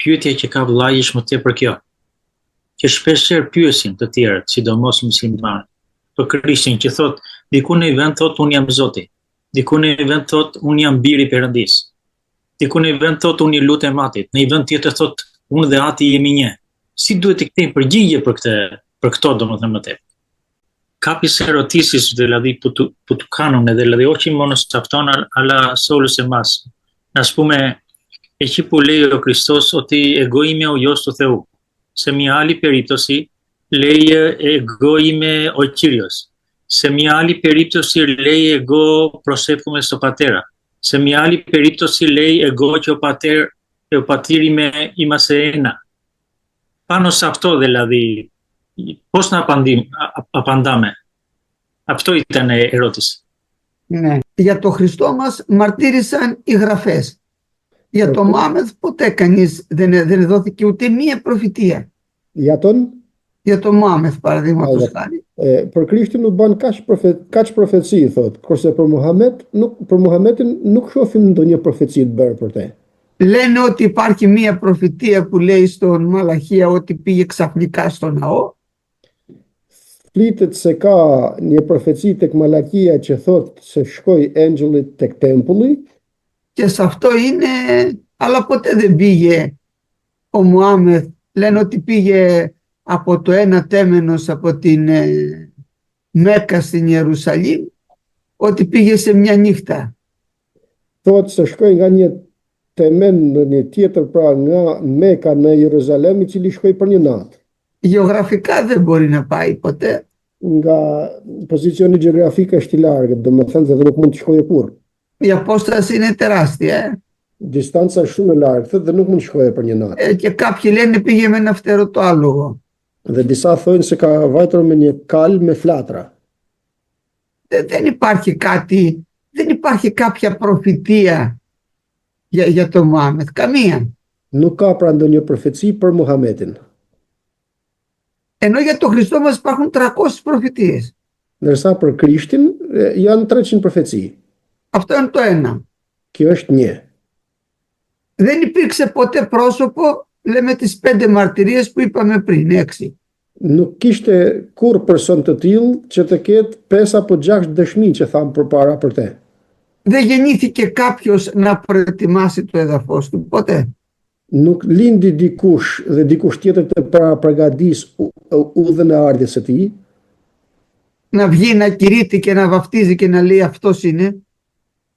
pyetje që ka vllai është më tepër kjo, që shpeshherë pyesin të tjerët, sidomos muslimanët, për Krishtin që thot, diku në vend thot unë jam Zoti, diku në vend thot unë jam biri i Perëndis, diku në vend thot unë i lutem Atit, në një vend tjetër thot unë dhe Ati jemi një. Si duhet të kthejmë përgjigje për këto domethënë më tepër? Capis erotisis δηλαδή που του κάνουν, δηλαδή όχι μόνο σε αυτόν αλλά σε όλους εμάς. Ας πούμε, εκεί που λέει ο Χριστός ότι εγώ είμαι ο Υιός του Θεού. Σε μια άλλη περίπτωση λέει εγώ είμαι ο Κύριος. Σε μια άλλη περίπτωση λέει εγώ προσεύχομαι στο Πατέρα. Σε μια άλλη περίπτωση λέει εγώ και ο Πατήρ είμαστε ένα. Πάνω σε αυτό δηλαδή, πώς να απαντάμε. Αυτό ήταν ερώτηση. Ναι. Για το Χριστό μας μαρτύρησαν οι γραφές. Για τον Μωάμεθ ποτέ κανείς δεν δόθηκε ούτε μία προφητεία. Για τον Μωάμεθ παραδείγματος χάρη. Për Krishtin u bën kaq profeci, thot, kurse për Muhamedit nuk shohim ndonjë profeci të bërë për te. Λένε ότι υπάρχει μία προφητεία που λέει στον Μαλαχία ότι πήγε ξαφνικά στο ναό. Flitet se ka një profeci tek Malakia që thot se shkoi engjëlli tek tempulli. Και σε αυτό είναι, αλλά ποτέ δεν πήγε ο Μωάμεθ. Λένε ότι πήγε από το ένα τέμενος από την Μέκα στην Ιερουσαλήμ, ότι πήγε σε μια νύχτα. Thot se shkoi nga një temen në një tjetër, pra nga Meka në Jeruzalem, i cili shkoi për një natë. Γεωγραφικά δεν μπορεί να πάει ποτέ. Nga pozicioni gjeografik është i largët, domethënë se nuk mund të shkojë kurrë. Η απόσταση είναι τεράστια. Distanca është shumë e largët dhe nuk mund të shkojë për një natë. Και κάποιοι λένε πήγε με ένα φτερωτό άλογο. Dhe disa thonë se ka vajtur me një kal me flatra. Δεν υπάρχει κάτι, δεν υπάρχει κάποια προφητεία για τον Μωάμεθ, καμία. Nuk ka pra ndonjë profeci për Muhamedit. Ενώ για τον Χριστό μας υπάρχουν 300 προφητείες. Ndërsa për Krishtin janë 300 profeci. Αυτό είναι το ένα. Kjo është një. Δεν υπήρξε ποτέ πρόσωπο, λέμε τις 5 μαρτυρίες που είπαμε πριν, 6. Nuk kishte kur person të tillë që të ketë 5 apo 6 dëshmi që thamë përpara për te. Δεν γεννήθηκε κάποιος να προετοιμάσει το έδαφος του, ποτέ. Nuk lindi dikush dhe dikush tjetër të përgadis udhën e ardhjes së tij. Να βγει, να κηρύττει και να βαφτίζει και να λέει αυτός είναι.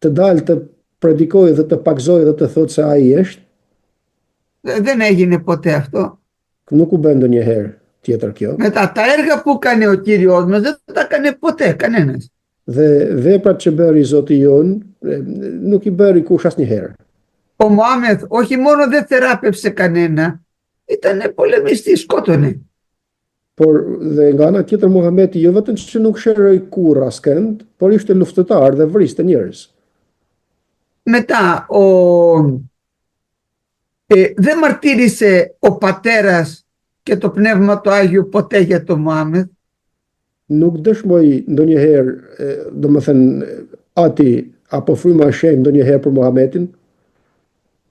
Të dalë të predikojë dhe të pakzojë dhe të thotë se ai është. Δεν έγινε ποτέ αυτό. Nuk u bën ndonjëherë tjetër kjo. Μετά τα έργα που έκανε ο Κύριος μας δεν τα έκανε ποτέ κανένας. Dhe veprat që bëri Zoti jon nuk i bëri kush asnjëherë. Ο Μωάμεθ όχι μόνο δεν θεράπευσε κανένα, ήταν πολεμιστής, σκότωνε. Por dhe nga ana tjetër Muhameti jo vetëm që nuk shëroi kurrë askënd, por ishte luftëtar dhe vriste njerëz. Μετά δεν μαρτύρησε ο πατέρας και το Πνεύμα το Άγιο ποτέ για τον Μωάμεθ. Nuk dëshmoi ndonjëherë, domethënë Ati apo fryma e shenjtë ndonjëherë për Muhamedit.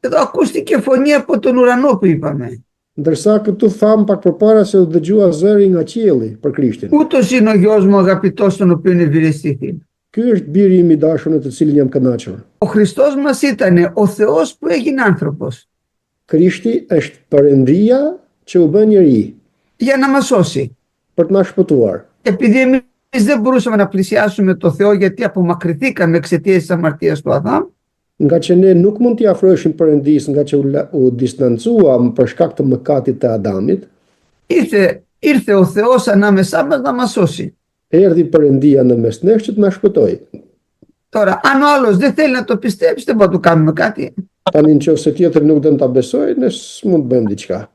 Εδώ ακούστηκε φωνή από τον ουρανό που είπαμε. Ndërsa këtu tham pak përpara se u dëgjua zëri nga qielli për Krishtin. Ούτως είναι ο γιος μου αγαπητός τον οποίον ευηρεστήθη. Ky është biri im i dashur në të cilin jam kënaqur. Ο Χριστός μας ήταν ο Θεός που έγινε άνθρωπος. Krishti është Perëndia që u bë njeri. Για να μας σώσει. Për të na shpëtuar. Επειδή εμείς δεν μπορούσαμε να πλησιάσουμε το Θεό γιατί απομακρυνθήκαμε εξαιτίας της αμαρτίας του Αδάμ. Nga që ne nuk mund t'i afroheshim Perëndis nga që u distancuam për shkak të mëkatit të Adamit. Ήρθε ο Θεός ανάμεσά μας να μας σώσει. Erdhi Perëndia në mes nesh që të na shpëtojë. Τώρα, αν ο άλλος δεν θέλει να το πιστέψει, δεν μπορούμε να του κάνουμε κάτι. Tani nëse tjetri nuk don ta besojë, ne s'mund bëjmë diçka.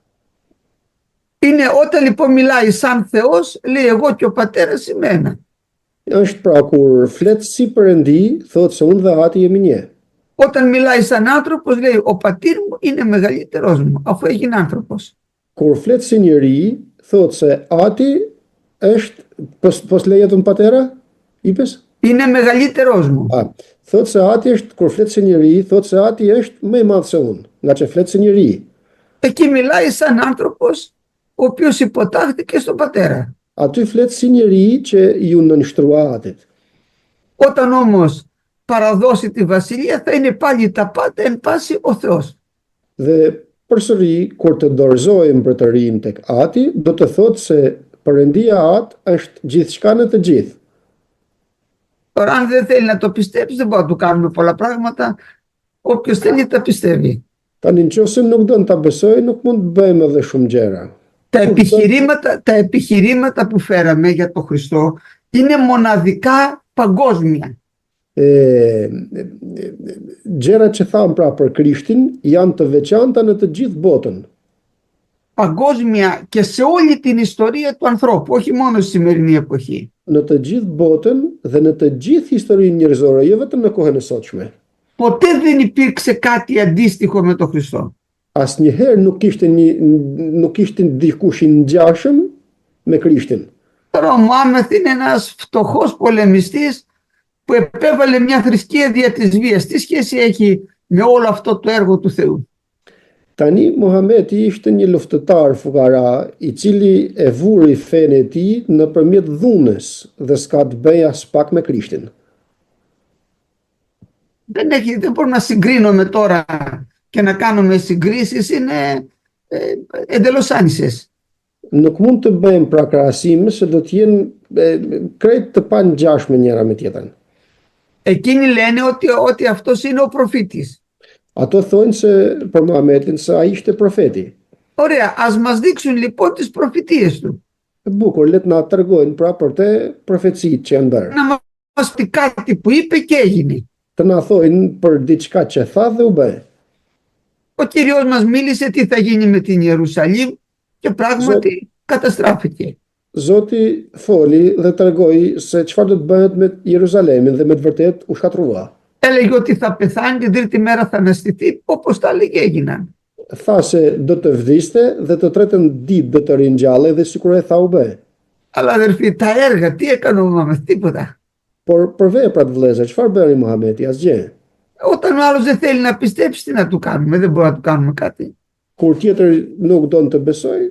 Είναι όταν λοιπόν μιλάει σαν Θεός, λέει εγώ και ο πατέρας είμαι ένα. Është pra kur flet si Perëndi, thotë se unë dhe Ati jemi një. Όταν μιλάει σαν άνθρωπος, λέει ο πατήρ μου είναι μεγαλύτερος μου, αφού έγινε άνθρωπος. Kur flet si njeri, thotë se Ati është, pos lejetën patera, ipes? Είναι μεγαλύτερος μου. Thotë se Ati është, kur flet si njeri, thotë se Ati është më i madh se unë, nga që flet si njeri. Εκεί μιλάει σαν άνθρωπος ο οποίος υποτάχθηκε στον πατέρα. Aty flet si njeri që ju nënshtrua atit. Όταν όμως παραδώσει τη βασιλεία θα είναι πάλι τα πάντα εν πάση ο Θεός. Dhe përsëri, kur të dorëzohem për të rinë tek ati, do të thotë se Perëndia atë është gjithçka në të gjithë. Τώρα αν δεν θέλει να το πιστέψει δεν μπορούμε να του κάνουμε πολλά πράγματα. Όποιος θέλει τα πιστεύει. Tani nëse nuk don ta besoj, nuk mund të bëjmë edhe shumë gjëra. Τα επιχειρήματα που φέραμε για τον Χριστό είναι μοναδικά παγκόσμια. Gjërat që tham pra për Krishtin janë të veçanta në të gjithë botën. Παγκόσμια και σε όλη την ιστορία του ανθρώπου, όχι μόνο στη σημερινή εποχή. Në të gjithë botën dhe në të gjithë historinë njerëzore, jo vetëm në kohën e sotshme. Ποτέ δεν υπήρξε κάτι αντίστοιχο με τον Χριστό. Asnjëherë nuk kishte dikush i ngjashëm me Krishtin. Τώρα ο Μωάμεθ είναι ένας φτωχός πολεμιστής που επέβαλε μια θρησκεία δια της βίας. Τι σχέση έχει με όλο αυτό το έργο του Θεού? Tani Muhameti ishte një luftëtar fukara i cili e vuri fenë e tij nëpërmjet dhunës dhe s'ka të bëjë as pak me Krishtin. Δεν μπορούμε να συγκρίνουμε τώρα και να κάνουμε συγκρίσεις, είναι εντελώς άνισες. Nuk mund të bëjmë pra krahasime se do të jenë krejt të pangjashme njëra me tjetrën. Εκείνοι λένε ότι αυτός είναι ο προφήτης. Ato thonë se për Muhametin se ai ishte profeti. Ωραία, ας μας δείξουν λοιπόν τις προφητείες του. Bukur, le të na tregojnë pra për te profecitë që janë bërë. Να μας πει κάτι που είπε και έγινε. Të na thojnë për diçka që tha dhe u bë. Ο Κύριος μας μίλησε τι θα γίνει με την Ιερουσαλήμ και πράγματι καταστράφηκε. Zoti foli dhe tregoi se çfarë do të bëhet me Jeruzalemin dhe me të vërtetë u shkatrua. Έλεγε ότι θα πεθάνει την τρίτη μέρα θα αναστηθεί, όπως τα έλεγε έγιναν. Tha se do të vdiste dhe të tretën ditë do të ringjallë dhe sikur e tha u bë. Αλλά αδερφοί, τα έργα, τι έκανε ο Μωάμεθ? Τίποτα. Por për veprat vëllezër, çfarë bëri Muhameti? Asgjë. Όταν ο άλλος δεν θέλει να πιστέψει, τι να του κάνουμε? Δεν μπορούμε να του κάνουμε κάτι. Kur tjetër nuk don të besoj,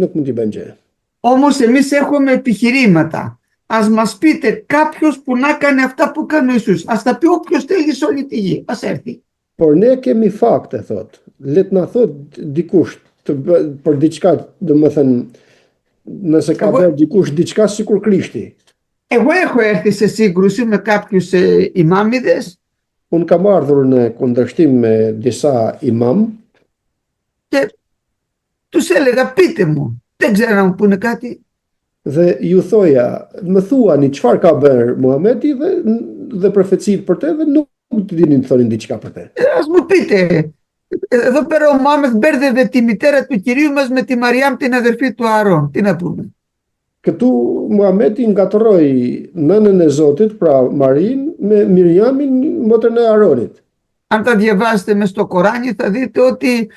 nuk mund t'i bëjmë gjë. Όμως εμείς έχουμε επιχειρήματα. Ας μας πείτε κάποιος που να κάνει αυτά που κάνει ο Ιησούς. Ας τα πει όποιος θέλει σε όλη τη γη. Ας έρθει. Por ne kemi fakte, thot. Le të na thot dikush për diçka, domethënë, nëse ka bërë dikush diçka sikur Krishti. Εγώ έχω έρθει σε σύγκρουση με κάποιους ημάμιδες. Unë kam ardhur në kundërshtim me disa imam και τους έλεγα πείτε μου. Δεν ξέρω να μου πούνε κάτι. Dhe ju thoja, më thuani çfarë ka bërë Muhameti dhe profecitë për te dhe nuk të dinin të thonin diçka për te. Ας μου πείτε. Εδώ πέρα ο Μωάμεθ μπέρδευε τη μητέρα του Κυρίου μας με τη Μαριάμ την αδερφή του Αρών. Τι να πούμε? Këtu Muhameti ngatroi nënën e Zotit, pra Marin, me Mirjamin, motrën e Aronit. Αν τα διαβάσετε μες στο Κοράνι θα δείτε ότι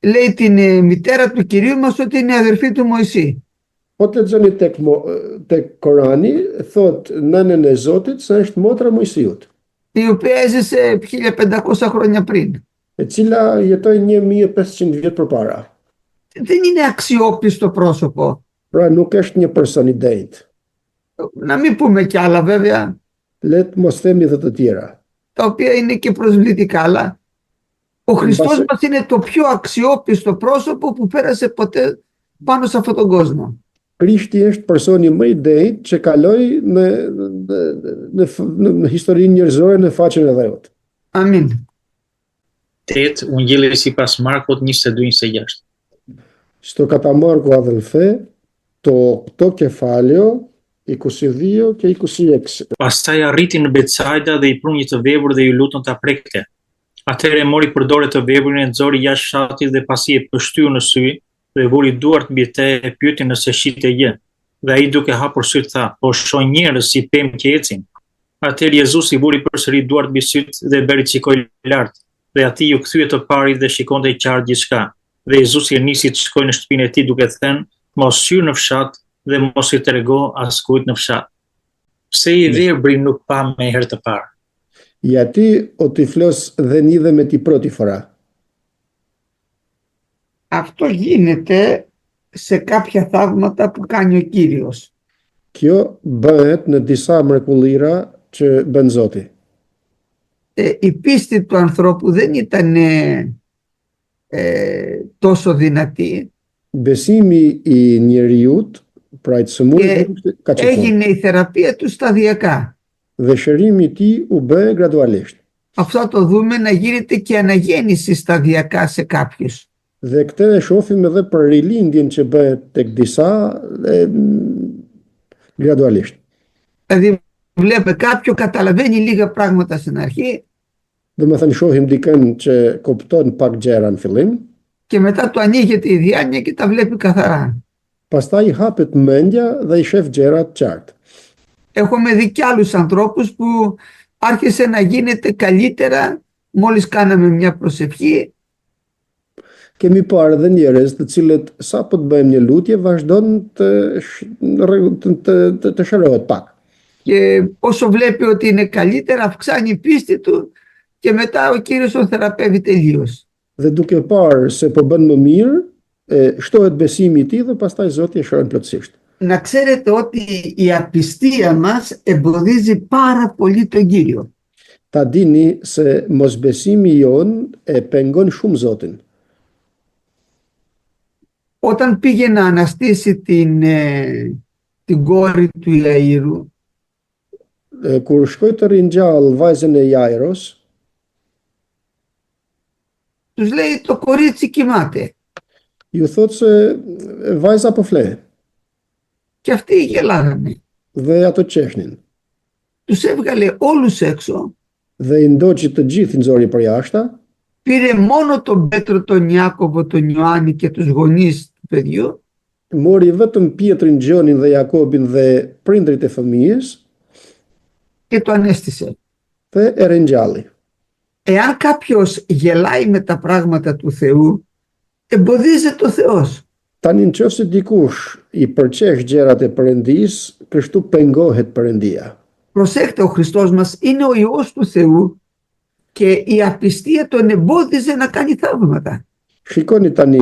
λέει την μητέρα του Κυρίου μας ότι είναι η αδερφή του Μωυσή. Po të lexoni tek Korani, thot nënën e Zotit se është motra Mojsiut, η οποία έζησε 1500 χρόνια πριν. e cila jetoi 1500 vjet përpara. Δεν είναι αξιόπιστο πρόσωπο. Pra nuk është një person i drejtë. Να μην πούμε κι άλλα βέβαια, Le të mos themi dhe të tjera. τα οποία είναι και προσβλητικά, αλλά ο Χριστός μας είναι το πιο αξιόπιστο πρόσωπο που πέρασε ποτέ πάνω σε αυτόν τον κόσμο. Krishti është personi më i drejtë që kaloi në historinë njerëzore në faqen e dhëut. Amin. 8. Ungjilli sipas Markut 22:26. Sto κατά Μάρκο αδελφέ, το 8 κεφάλαιο, 22 και 26. Pastaj arriti në Betsaida dhe i pruni një të vepur dhe ju lutën ta prekte. Atëherë mori përdore të vepurin e nxori jashtë fshatit dhe pasi e pështyu në sy dhe vuri duart mbi te e pyeti nëse shite gjë. Dhe ai duke hapur syt tha, po shoh njerëz si pemë që ecin. Atëherë Jezusi vuri përsëri duart mbi syt dhe bëri shikoj lart. Dhe atij u kthye të pari dhe shikonte qartë gjithçka. Dhe Jezusi e nisi të shkojë në shtëpinë e tij duke thënë, mos hyr në fshat dhe mos i trego askujt në fshat. Pse i verbri nuk pa me herë të parë? Γιατί ο τυφλός δεν είδε με την πρώτη φορά? Αυτό γίνεται σε κάποια θαύματα που κάνει ο Κύριος. Kjo bëhet në disa mrekullira që bën Zoti. Η πίστη του ανθρώπου δεν ήταν τόσο δυνατή Besimi i njeriut, pra i të sëmurë, ka që έγινε η θεραπεία του σταδιακά. Dhe shërimi i tij u bë gradualisht. Αυτό το δούμε να γίνεται και αναγέννηση σταδιακά σε κάποιους. Dhe këtë e shohim edhe për rilindjen që bëhet tek disa gradualisht. Δηλαδή βλέπουμε κάποιον καταλαβαίνει λίγα πράγματα στην αρχή Dhe me thënë shohim dikën që kupton pak gjëra në fillim, και μετά του ανοίγεται η διάνοια και τα βλέπει καθαρά. pastaj i hapet mendja dhe i shef gjërat qartë. Έχουμε δει και άλλους ανθρώπους που άρχισε να γίνεται καλύτερα μόλις κάναμε μια προσευχή Kemi parë edhe njerëz të cilët sa po të bëjmë një lutje vazhdon të shërohet pak. και όσο βλέπει ότι είναι καλύτερα αυξάνει η πίστη του και μετά ο Κύριος τον θεραπεύει τελείως. Dhe duke parë se po bën më mirë, shtohet besimi i tij dhe pastaj Zoti e shëron plotësisht. Να ξέρετε ότι η απιστία μας εμποδίζει πάρα πολύ τον Κύριο. Ta dini se mosbesimi jon e pengon shumë Zotin. Όταν πήγε να αναστήσει την κόρη του Ιαΐρου, Kur shkoi të ringjall vajzën e Jairos, τους λέει το κορίτσι κοιμάται. ju thot se vajza po fle Και αυτοί γελάγανε. dhe ato qeshnin. Τους έβγαλε όλους έξω, Dhe i ndoqi të gjithë i nxori për jashta, πήρε μόνο τον Πέτρο, τον Ιάκωβο, τον Ιωάννη και τους γονείς του παιδιού mori vetëm Pietrin, Gjonin dhe Jakobin dhe prindrit e fëmijës και το ανέστησε. dhe e ringjalli. Εάν κάποιος γελάει με τα πράγματα του Θεού, εμποδίζεται ο Θεός. Tani nëse dikush i përqesh gjërat e Perëndis, kështu pengohet Perëndia. Προσέχτε, ο Χριστός μας είναι ο Υιός του Θεού και η απιστία τον εμπόδιζε να κάνει θαύματα. Shikoni tani,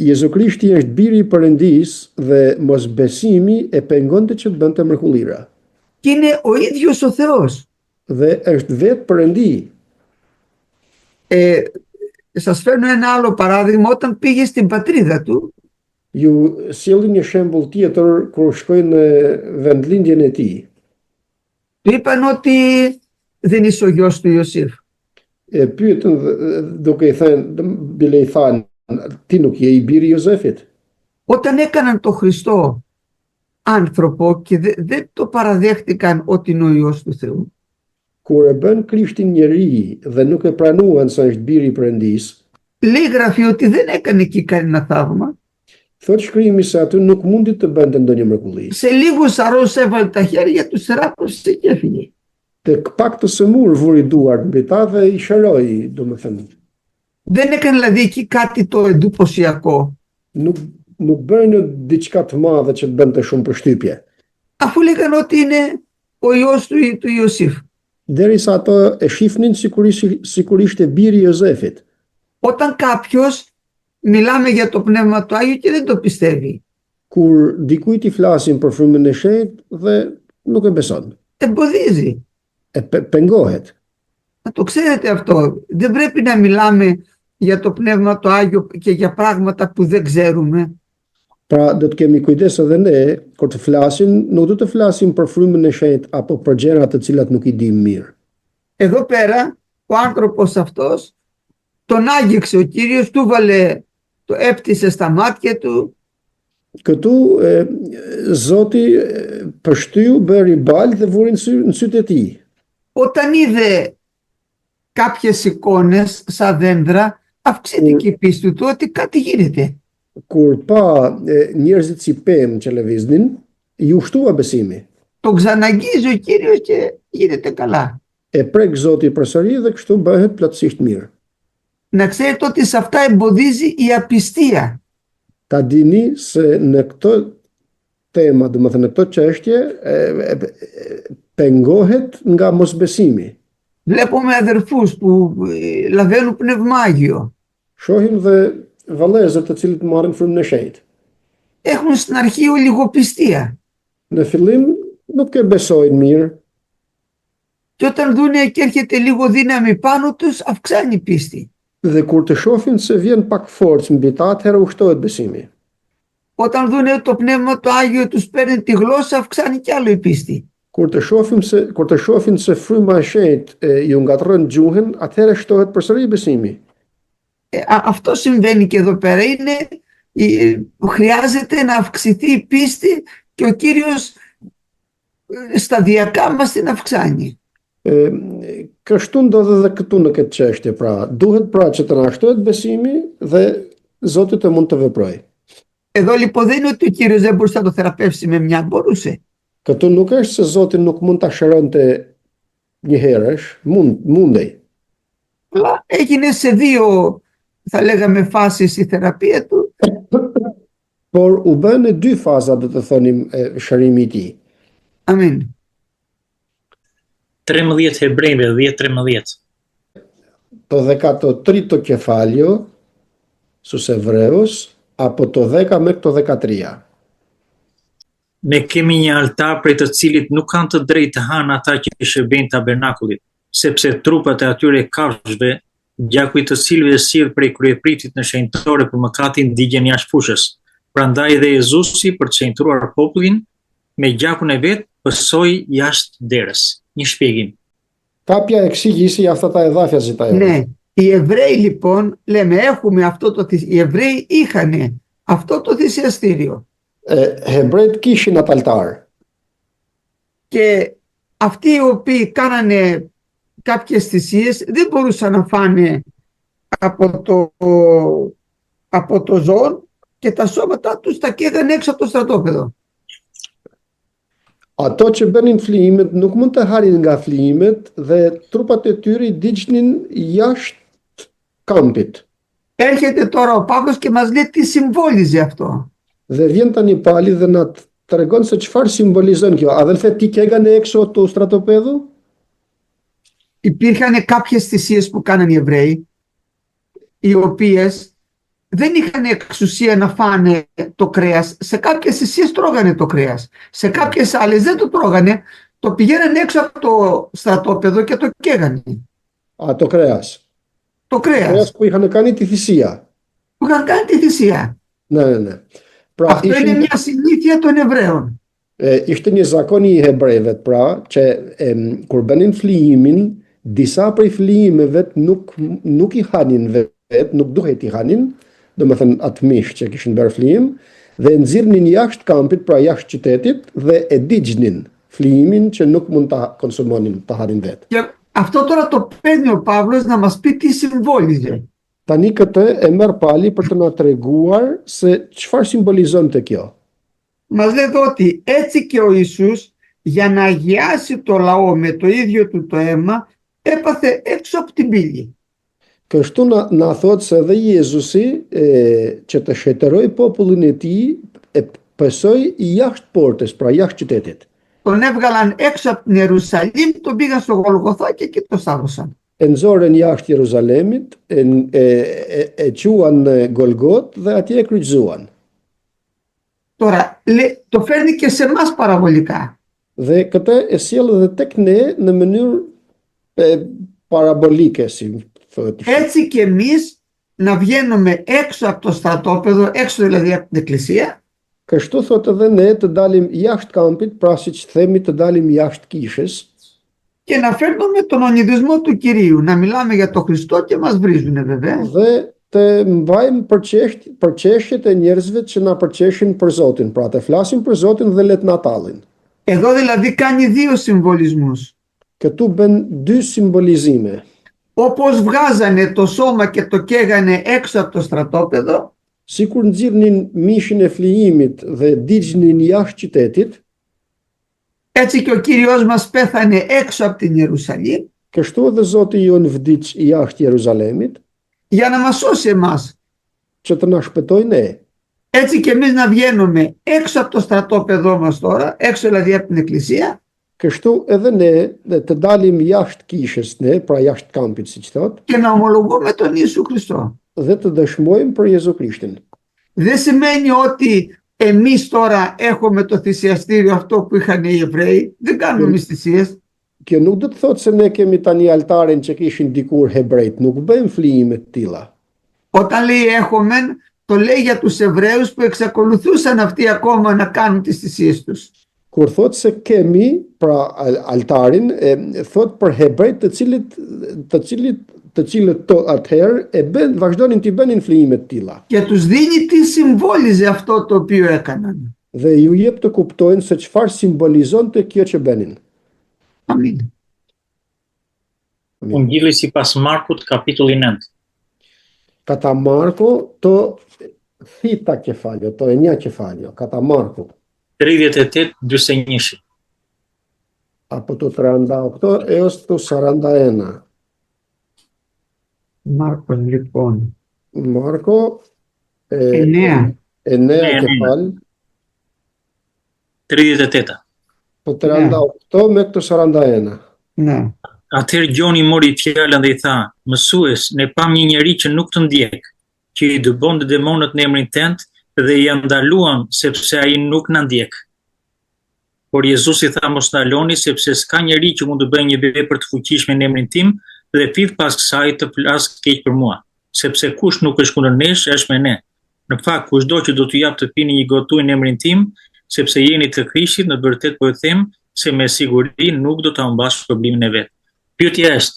Jezu Krishti është biri i Perëndis dhe mosbesimi e pengonte që bënte mrekullira. Και είναι ο ίδιος ο Θεός. Dhe është vetë Perëndi. Σας φέρνω ένα άλλο παράδειγμα. Όταν πήγε στην πατρίδα του, Ju sjellni një shembull tjetër kur shkoi në vendlindjen e tij. του είπαν ότι δεν είσαι ο γιος του Ιωσήφ. E pyetën duke i thënë, bile i thanë, ti nuk je i biri i Jozefit. Όταν έκαναν το Χριστό άνθρωπο και δεν το παραδέχτηκαν ότι είναι ο Υιός του Θεού, Kur e bën Krishtin njeri dhe nuk e pranuan se është biri i Perëndis, λέει η Γραφή ότι δεν έκανε εκεί κανένα θαύμα. thot shkrimi se aty nuk mundi të bënte ndonjë mrekulli. Σε λίγους αρρώσεις έβαλε τα χέρια, τους θεράπευσε και έφυγε. Tek pak të sëmur vuri duart mbi ta dhe i shëroi, domethënë. Δεν έκανε δηλαδή εκεί κάτι το εντυπωσιακό, Nuk bëri diçka të madhe që të bënte shumë përshtypje. αφού λέγανε ότι είναι ο Υιός του Ιωσήφ. Derisa ato e shifnin sigurisht e biri i Jozefit. Όταν κάποιος μιλάμε για το Πνεύμα του Άγιο και δεν το πιστεύει, Kur dikujt i flasim për frymën e shenjtë dhe nuk e beson, εμποδίζει. pengohet. Να το ξέρετε αυτό. Δεν πρέπει να μιλάμε για το Πνεύμα του Άγιο και για πράγματα που δεν ξέρουμε. Pra do të kemi kujdes edhe ne kur të flasim, nuk do të flasim për frymën e shenjtë apo për gjëra të cilat nuk i dim mirë. Εδώ πέρα ο άνθρωπος αυτός τον άγγιξε ο Κύριος, του βάλε, το έπτυσε στα μάτια του. Këtu Zoti pështyu, bëri balë dhe vuri në sytë e tij. Όταν είδε κάποιες εικόνες σαν δέντρα, αυξήθηκε η πίστη του ότι κάτι γίνεται. Kur pa njerëzit si pemë që lëviznin, i ushtua besimi. Τον ξαναγγίζει ο Κύριος και γίνεται καλά. Prek Zoti përsëri dhe kështu bëhet plotësisht mirë. Να ξέρετε ότι σε αυτά εμποδίζει η απιστία. Ta dini se në këtë tema, domethënë në këtë çështje, pengohet nga mosbesimi. Βλέπουμε αδερφούς που λαβαίνουν πνευμάγιο. Shohim dhe vëllezër të cilët marrin frymën e shenjtë. έχουν στην αρχή ολιγοπιστία. Në fillim nuk e besojnë mirë, Και όταν δούνε και έρχεται λίγο δύναμη πάνω τους, αυξάνει η πίστη. dhe kur të shohin se vjen pak forcë mbi ta, atëherë ushtohet besimi. Όταν δούνε το Πνεύμα το Άγιο τους παίρνει τη γλώσσα, αυξάνει κι άλλο η πίστη. Kur të shohin se fryma e shenjtë ju ngatron gjuhën, atëherë shtohet përsëri besimi. Αυτό συμβαίνει και εδώ πέρα. Χρειάζεται να αυξηθεί η πίστη και ο Κύριος σταδιακά μας την αυξάνει. Kështu ndodhe dhe këtu në këtë çështje, pra duhet pra që të na shtohet besimi dhe Zoti të mund të veprojë. Εδώ λοιπόν δεν είναι ότι ο Κύριος δεν μπορούσε να το θεραπεύσει με μια, μπορούσε. Këtu nuk është se Zoti nuk mund ta shëronte një herësh, mundej. Αλλά έγινε σε δύο, θα λέγαμε, φάσεις η θεραπεία του. Por u bën në dy faza, do të thonim, shërimi i tij. Amin. 13 Hebrejve 10:13. Το 13ο κεφάλαιο στους Εβραίους από το 10 μέχρι το 13. Ne kemi një altar prej të cilit nuk kanë të drejtë të hanë ata që shërbejnë tabernakullit, sepse trupat e atyre kafshëve, gjaku i të cilëve sjell prej kryepritit në shenjtore për mëkatin digjen jashtë fushës. Prandaj dhe Jezusi për të shenjtruar popullin me gjakun e vet pësoi jashtë derës. Një shpjegim. Κάποια εξήγηση για αυτά τα εδάφια ζητάει. Ναι, οι Εβραίοι λοιπόν, λέμε, έχουμε αυτό το οι Εβραίοι είχαν αυτό το θυσιαστήριο. Hebrejt kishin atë altar. Και αυτοί οι οποίοι κάνανε κάποιες θυσίες δεν μπορούσαν να φάνε από το ζώο και τα σώματά τους τα καίγανε έξω από το στρατόπεδο. Ato që bënin flijimet nuk mund të harin nga flijimet dhe trupat e tyre i digjnin jashtë kampit. Έρχεται τώρα ο Παύλος και μας λέει τι συμβόλιζε αυτό. Dhe vjen tani Pali dhe na tregon se çfarë simbolizon kjo. A δεν τι καίγανε έξω του στρατοπέδου? Υπήρχαν κάποιες θυσίες που κάνανε οι Εβραίοι, οι οποίες δεν είχαν εξουσία να φάνε το κρέας. Σε κάποιες θυσίες τρώγανε το κρέας. Σε κάποιες άλλες δεν το τρώγανε. Το πηγαίνανε έξω από το στρατόπεδο και το καίγανε. Α, το κρέας. Το κρέας. Το κρέας που είχαν κάνει τη θυσία. Που είχαν κάνει τη θυσία. Ναι. Αυτό είναι μια συνήθεια των Εβραίων. Ishte një zakoni i hebrejve, pra, që kur bënin flijimin, disa prej flijimeve nuk i hanin vet, nuk duhet i hanin, do me thënë atë mish që kishin bërë flijim, dhe nxirrnin jashtë kampit, pra jashtë qytetit, dhe e digjnin flijimin që nuk mund ta konsumonin, ta hanin vet. Και αυτό τώρα το παίρνει ο Παύλος να μας πει τι συμβόλιζε. Tani këtë e merr Pali për të na treguar se çfarë simbolizonte kjo. Μας λέει εδώ ότι έτσι και ο Ιησούς για να αγιάσει το λαό με το ίδιο του το αίμα έπαθε έξω από την πύλη. Kështu na thot se edhe Jezusi që të shëtëroi popullin e tij e pësoi jashtë portës, pra jashtë qytetit. Τον έβγαλαν έξω από την Ιερουσαλήμ, τον πήγαν στο Γολγοθά και εκεί το σταύρωσαν. E nxorën jashtë Jeruzalemit, e quan Golgot dhe atje e kryqëzuan. Τώρα, το φέρνει και σε εμάς παραβολικά. Dhe këtë e sjell edhe tek ne në mënyrë parabolike, si thotë. Έτσι και εμείς να βγαίνουμε έξω από το στρατόπεδο, έξω δηλαδή από την εκκλησία. Kështu thotë edhe ne të dalim jashtë kampit, pra siç themi të dalim jashtë kishës. Και να φέρνουμε τον ονειδισμό του Κυρίου, να μιλάμε για τον Χριστό και μας βρίζουνε βέβαια. Dhe të mbajmë përqeshjet e njerëzve që na përqeshin për Zotin, pra të flasim për Zotin dhe let na tallin. Εδώ δηλαδή κάνει δύο συμβολισμούς. Këtu bën dy simbolizime. Όπως βγάζανε το σώμα και το καίγανε έξω από το στρατόπεδο, Sikur nxirrnin mishin e flijimit dhe digjnin jashtë qytetit, έτσι και ο Κύριος μας πέθανε έξω από την Ιερουσαλήμ, kështu edhe Zoti jon vdiq jashtë Jeruzalemit, για να μας σώσει εμάς. që të na shpëtojë ne. Έτσι και εμείς να βγαίνουμε έξω από το στρατόπεδό μας τώρα, έξω δηλαδή από την εκκλησία, Kështu edhe ne dhe të dalim jashtë kishës ne, pra jashtë kampit siç thot, και να ομολογούμε τον Ιησού Χριστό. dhe të dëshmojmë për Jezu Krishtin. Δεν σημαίνει ότι εμείς τώρα έχουμε το θυσιαστήριο αυτό που είχαν οι Εβραίοι. Δεν κάνουμε εμείς θυσίες. Kjo nuk do të thotë se ne kemi tani altarin që kishin dikur hebrejt, nuk bëjmë flime të tilla. Όταν λέει έχουμε, το λέει για τους Εβραίους που εξακολουθούσαν αυτοί ακόμα να κάνουν τις θυσίες τους. Kur thotë se kemi pra altarin, thotë për hebrejt të cilët atëherë vazhdonin t'i bënin flime të tilla. Και τους δίνει τι συμβόλιζε αυτό το οποίο έκαναν. Dhe ju jep të kuptojnë se çfarë simbolizonte kjo që bënin. Amin. Ungjilli sipas Markut, kapitulli 9. Κατά Μάρκο το θήτα κεφάλαιο, το 9 κεφάλαιο, κατά Μάρκο. 38-41. Από το 38 έως το 41. Μάρκος λοιπόν. Μάρκο 9. 9 κεφάλαιο, 38. το 38 μέχρι το 41. Ναι. Atëherë Gjoni mori fjalën dhe I tha, mësues, ne pam një njeri që nuk të ndjek, që I dëbonte demonët në emrin tënd dhe I ndaluam sepse ai nuk na ndjek. Por Jezusi tha, mos ndaloni sepse s'ka njeri që mund të bëjë një vepër të fuqishme në emrin tim dhe fit pas kësaj të flas keq për mua, sepse kush nuk është kundër nesh është me ne. Në fakt, kushdo që do t'ju jap të pini një gotuj në emrin tim, sepse jeni të Krishtit, në vërtet po ju them se me siguri nuk do ta humbash shpërblimin e vet. Pyetja është,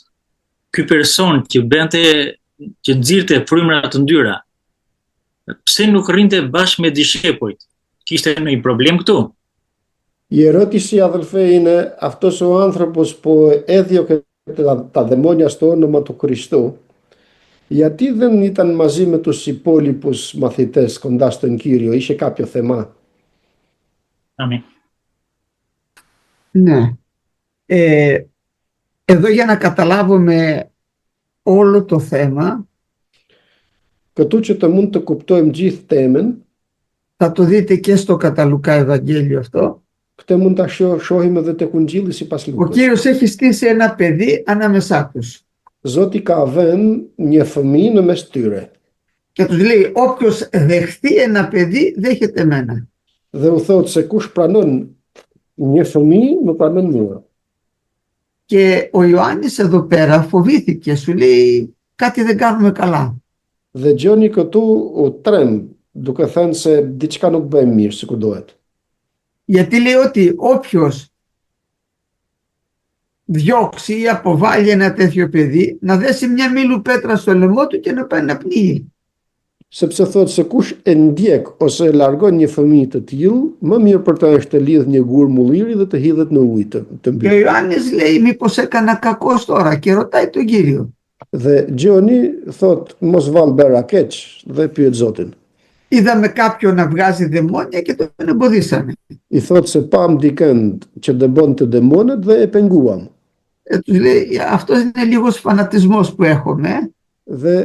ky person që nxirrte frymëra të ndyra, pse nuk rrinte bashkë me dishepujt? Kishte ndonjë problem këtu? Η ερώτηση, αδελφέ, είναι αυτός ο άνθρωπος που έδιωκε τα δαιμόνια στο όνομα του Χριστού, γιατί δεν ήταν μαζί με τους υπόλοιπους μαθητές κοντά στον Κύριο, είχε κάποιο θέμα? Αμήν. Ναι. Εδώ για να καταλάβουμε όλο το θέμα, Këtu që të mund të kuptojmë gjithë temën, θα το δείτε και στο κατά Λουκά Ευαγγέλιο αυτό, këtë mund ta shohim edhe tek Ungjilli sipas ο Lukës. Κύριος έχει στήσει ένα παιδί ανάμεσά τους. Zoti ka vënë një fëmijë në mes tyre Και τους λέει, όποιος δεχθεί ένα παιδί, δέχεται εμένα. dhe u thotë se kush pranon një fëmijë, më pranon mua. Και ο Ιωάννης εδώ πέρα φοβήθηκε, σου λέει, κάτι δεν κάνουμε καλά. Dhe Gjoni këtu u trem, duke thënë se diçka nuk bëjmë mirë sikur duhet. Γιατί λέει ότι όποιος διώξει ή αποβάλει ένα τέτοιο παιδί, να δέσει μια μήλου πέτρα στο λαιμό του και να πάει να πνίγει. Sepse thotë se kush e ndjek ose e largon një fëmijë të tillë, më mirë për ta është të lidh një gur mulliri dhe të hidhet në ujë të Και ο mbyllur. Ιωάννης λέει, μήπως έκανα κακός τώρα, και ρωτάει τον Κύριο. Dhe Gjoni thotë mos vall bëra keq dhe pyet Zotin. Είδαμε κάποιον να βγάζει δαιμόνια και τον εμποδίσαμε. I thotë se pam dikën që dëbonte demonët dhe e penguam. Τους λέει, αυτός είναι λίγος φανατισμός που έχουμε. Dhe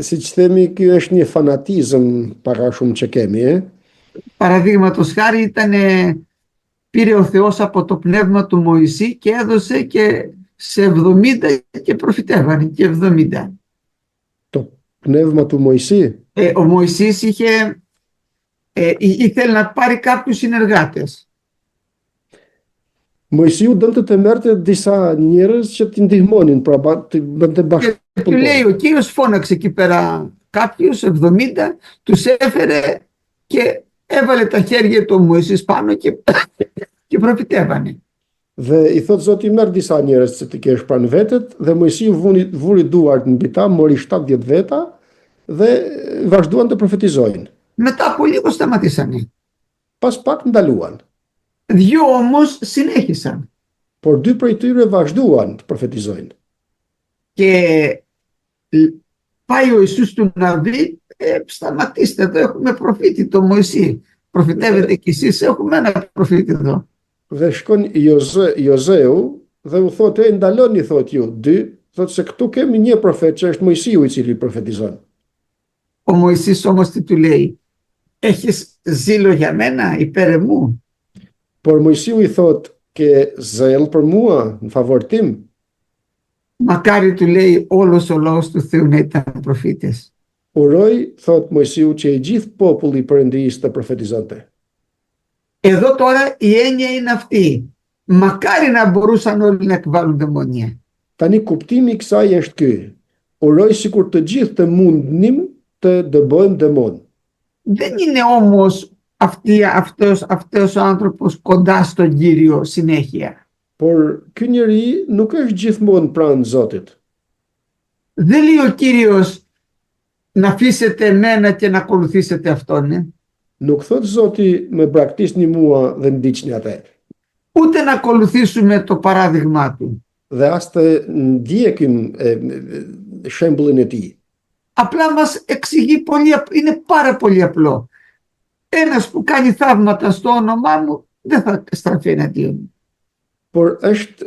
siç themi, ky është një fanatizëm para shumë që kemi, Παραδείγματος χάρη πήρε ο Θεός από το πνεύμα του Μωυσή και έδωσε και σε 70 και προφητεύανε και 70. Το πνεύμα του Μωυσή. Ο Μωυσής ήθελε να πάρει κάποιους συνεργάτες. Mojsiu dënte të merrte disa njerëz që t'i ndihmonin, pra të bënte bashkë. Και του λέει, ο Κύριος φώναξε εκεί πέρα κάποιους 70, τους έφερε και έβαλε τα χέρια του Μωυσής πάνω και προφητεύανε. Dhe i thot Zoti, merr disa njerëz që ti kesh pranë vetet, dhe Mojsiu vuri duart mbi ta, mori 70 veta dhe vazhduan të profetizojnë. Μετά από λίγο σταματήσανε. Pas pak ndaluan, Δυο όμως συνέχισαν. por dy prej tyre vazhduan të profetizojnë. Και πάει ο Ιησούς του να δει, σταματήστε, εδώ έχουμε προφήτη, το Μωυσή. Προφητεύετε κι εσείς, έχουμε ένα προφήτη εδώ. Dhe shkon Jozeu dhe u thotë, ndaloni, thotë ju, dy, thotë se këtu kemi një profet që është Mojsiu i cili profetizon. Ο Μωυσής όμως τι του λέει, έχεις ζήλο για μένα, υπέρ εμού? Por Mojsiu i thotë, ke zel për mua, në favor tim. Μακάρι του λέει όλος ο λαός του Θεού να ήταν προφήτες. Uroj, thot Mojsiu, që i gjithë populli i Perëndisë të profetizonte. Εδώ τώρα η έννοια είναι αυτή. Μακάρι να μπορούσαν όλοι να εκβάλουν δαιμονία. Tani kuptimi i kësaj është ky. Uroj sikur të gjithë të mundnim të dëbojmë demon. Δεν είναι όμως αυτός ο άνθρωπος κοντά στον Κύριο συνέχεια. Por ky njeri nuk është gjithmonë pranë Zotit. Δεν λέει ο Κύριος να αφήσετε εμένα και να ακολουθήσετε αυτόν. Nuk thot Zoti me braktisni mua dhe ndiqni atë. Ούτε να ακολουθήσουμε το παράδειγμά του. Dhe as të ndjekim shembullin e tij. Απλά μας εξηγεί είναι πάρα πολύ απλό. Ένας που κάνει θαύματα στο όνομά μου δεν θα στραφεί εναντίον μου. Por është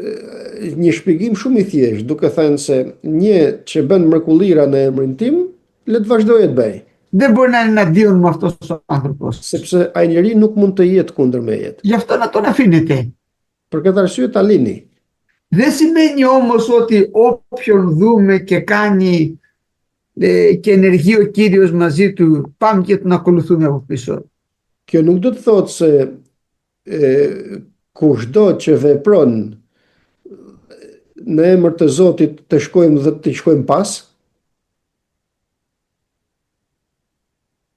një shpjegim shumë i thjeshtë, duke thënë se një që bën mrekullira në emrin tim, le të vazhdojë të bëj. Δεν μπορεί να είναι εναντίον μου αυτός ο άνθρωπος. Sepse ai njeri nuk mund të jetë kundër meje. Γι' αυτό να τον αφήνετε. Për këtë arsye ta lini. Δεν σημαίνει όμως ότι όποιον δούμε και κάνει και ενεργεί ο Κύριος μαζί του, πάμε και τον ακολουθούμε από πίσω. Kjo nuk do të thotë se kushdo që vepron në emër të Zotit të shkojmë dhe të shkojmë pas.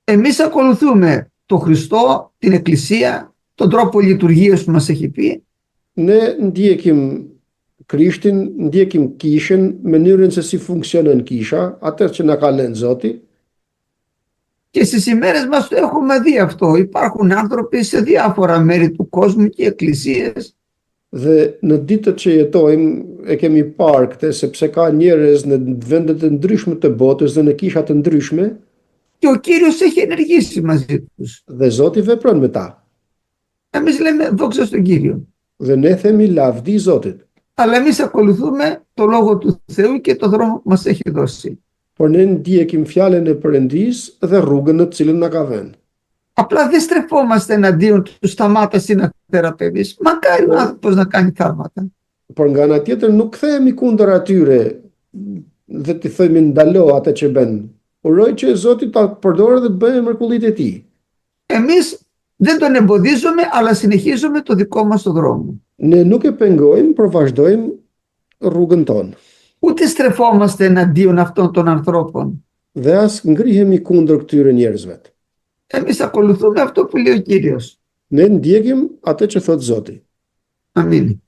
Εμείς ακολουθούμε τον Χριστό, την Εκκλησία, τον τρόπο λειτουργίας που μας έχει πει. Ne ndjekim Krishtin, ndjekim kishën, mënyrën se si funksionon kisha, atë që na ka lënë Zoti. Και στις ημέρες μας το έχουμε δει αυτό. Υπάρχουν άνθρωποι σε διάφορα μέρη του κόσμου και εκκλησίες. Dhe në ditët që jetojmë e kemi parë këtë, sepse ka njerëz në vende të ndryshme të botës dhe në kisha të ndryshme. Και ο Κύριος έχει ενεργήσει μαζί τους. Dhe Zoti vepron me ta. Εμείς λέμε δόξα στον Κύριο. Dhe ne themi lavdi Zotit. Αλλά εμείς ακολουθούμε το λόγο του Θεού και το δρόμο που μας έχει δώσει. Por ne ndjekim fjalën e Perëndisë dhe rrugën në të cilën na ka vënë. Απλά δεν στρεφόμαστε εναντίον του, σταμάτασε να θεραπεύεις. Μακάρι ο άνθρωπος να κάνει θαύματα. Por nga ana tjetër nuk kthehemi kundër atyre dhe ti themi ndalo atë që bën. Uroj që Zoti ta përdorë dhe të bëjë mrekullitë e tij. Εμείς δεν τον εμποδίζουμε, αλλά συνεχίζουμε το δικό μας το δρόμο. Ne nuk e pengojmë, por vazhdojmë rrugën tonë. Ούτε στρεφόμαστε εναντίον αυτών των ανθρώπων. Dhe as ngrihemi kundër këtyre njerëzve. Εμείς ακολουθούμε αυτό που λέει ο Κύριος. Ne ndjekim atë që thot Zoti. Αμήν.